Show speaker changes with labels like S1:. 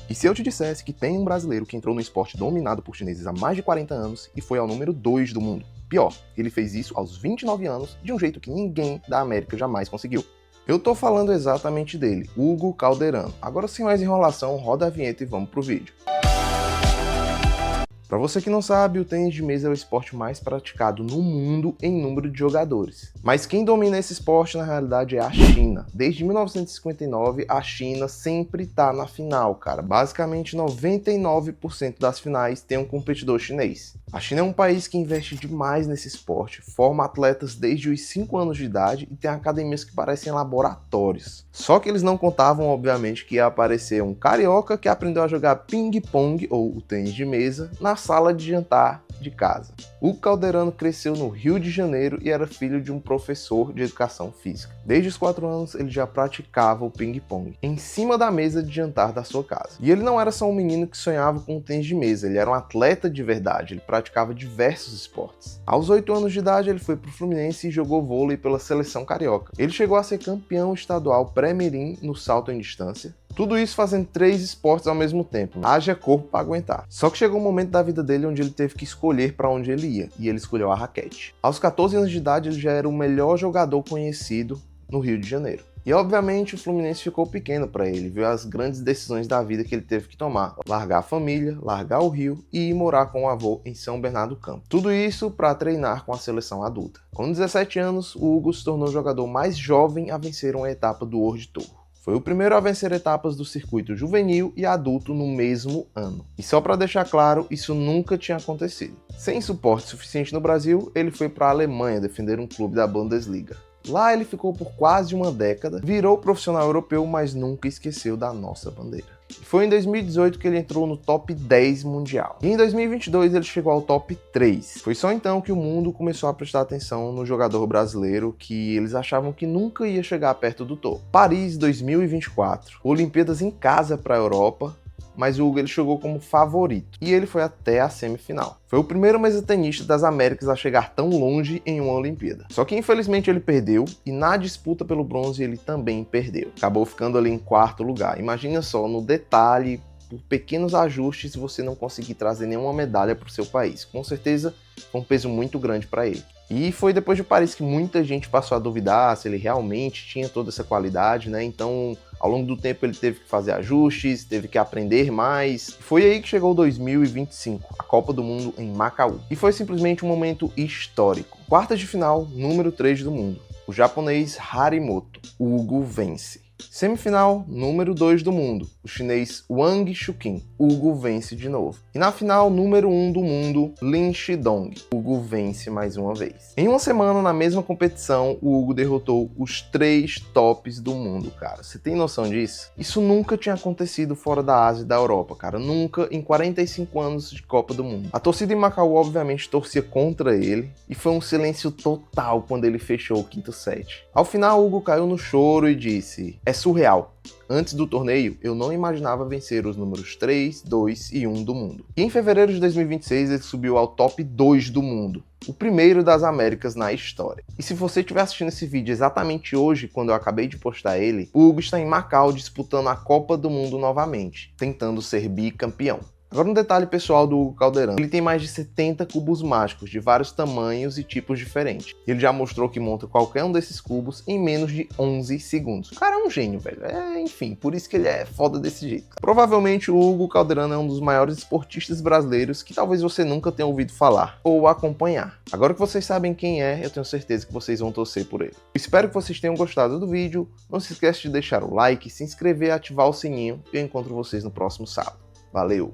S1: E se eu te dissesse que tem um brasileiro que entrou no esporte dominado por chineses há mais de 40 anos e foi ao número 2 do mundo? Pior, ele fez isso aos 29 anos de um jeito que ninguém da América jamais conseguiu. Eu tô falando exatamente dele, Hugo Calderano. Agora sem mais enrolação, roda a vinheta e vamos pro vídeo. Para você que não sabe, o tênis de mesa é o esporte mais praticado no mundo em número de jogadores. Mas quem domina esse esporte na realidade é a China. Desde 1959, a China sempre tá na final, cara. Basicamente 99% das finais tem um competidor chinês. A China é um país que investe demais nesse esporte, forma atletas desde os 5 anos de idade e tem academias que parecem laboratórios. Só que eles não contavam, obviamente, que ia aparecer um carioca que aprendeu a jogar ping-pong, ou o tênis de mesa, na sala de jantar de casa. O Calderano cresceu no Rio de Janeiro e era filho de um professor de educação física. Desde os 4 anos ele já praticava o ping-pong, em cima da mesa de jantar da sua casa. E ele não era só um menino que sonhava com o tênis de mesa, ele era um atleta de verdade, ele praticava diversos esportes. Aos 8 anos de idade ele foi pro Fluminense e jogou vôlei pela seleção carioca. Ele chegou a ser campeão estadual pré-mirim no salto em distância. Tudo isso fazendo 3 esportes ao mesmo tempo. Haja corpo para aguentar. Só que chegou um momento da vida dele onde ele teve que escolher para onde ele ia, e ele escolheu a raquete. Aos 14 anos de idade ele já era o melhor jogador conhecido no Rio de Janeiro. E obviamente o Fluminense ficou pequeno para ele, viu as grandes decisões da vida que ele teve que tomar. Largar a família, largar o Rio e ir morar com o avô em São Bernardo do Campo. Tudo isso para treinar com a seleção adulta. Com 17 anos, o Hugo se tornou o jogador mais jovem a vencer uma etapa do World Tour. Foi o primeiro a vencer etapas do circuito juvenil e adulto no mesmo ano. E só para deixar claro, isso nunca tinha acontecido. Sem suporte suficiente no Brasil, ele foi para a Alemanha defender um clube da Bundesliga. Lá ele ficou por quase uma década, virou profissional europeu, mas nunca esqueceu da nossa bandeira. Foi em 2018 que ele entrou no top 10 mundial. E em 2022 ele chegou ao top 3. Foi só então que o mundo começou a prestar atenção no jogador brasileiro que eles achavam que nunca ia chegar perto do topo. Paris 2024, Olimpíadas em casa para a Europa, mas o Hugo ele chegou como favorito e ele foi até a semifinal. Foi o primeiro mesatenista das Américas a chegar tão longe em uma Olimpíada. Só que infelizmente ele perdeu e na disputa pelo bronze ele também perdeu. Acabou ficando ali em 4º lugar. Imagina só, no detalhe, por pequenos ajustes você não conseguir trazer nenhuma medalha para o seu país. Com certeza foi um peso muito grande para ele. E foi depois de Paris que muita gente passou a duvidar se ele realmente tinha toda essa qualidade, né? Então, ao longo do tempo ele teve que fazer ajustes, teve que aprender mais. Foi aí que chegou 2025, a Copa do Mundo em Macau. E foi simplesmente um momento histórico. Quartas de final, número 3 do mundo. O japonês Harimoto. O Hugo vence. Semifinal, número 2 do mundo, o chinês Wang Chuqin. Hugo vence de novo. E na final, número 1 do mundo, Lin Shidong. Hugo vence mais uma vez. Em uma semana, na mesma competição, o Hugo derrotou os 3 tops do mundo, cara. Você tem noção disso? Isso nunca tinha acontecido fora da Ásia e da Europa, cara. Nunca em 45 anos de Copa do Mundo. A torcida em Macau, obviamente, torcia contra ele e foi um silêncio total quando ele fechou o 5º set. Ao final, Hugo caiu no choro e disse: "É surreal. Antes do torneio, eu não imaginava vencer os números 3, 2 e 1 do mundo." E em fevereiro de 2026, ele subiu ao top 2 do mundo, o primeiro das Américas na história. E se você estiver assistindo esse vídeo exatamente hoje, quando eu acabei de postar ele, o Hugo está em Macau disputando a Copa do Mundo novamente, tentando ser bicampeão. Agora um detalhe pessoal do Hugo Calderano, ele tem mais de 70 cubos mágicos de vários tamanhos e tipos diferentes. Ele já mostrou que monta qualquer um desses cubos em menos de 11 segundos. O cara é um gênio, velho. Enfim, por isso que ele é foda desse jeito. Provavelmente o Hugo Calderano é um dos maiores esportistas brasileiros que talvez você nunca tenha ouvido falar ou acompanhar. Agora que vocês sabem quem é, eu tenho certeza que vocês vão torcer por ele. Espero que vocês tenham gostado do vídeo. Não se esqueça de deixar o like, se inscrever e ativar o sininho. Eu encontro vocês no próximo sábado. Valeu!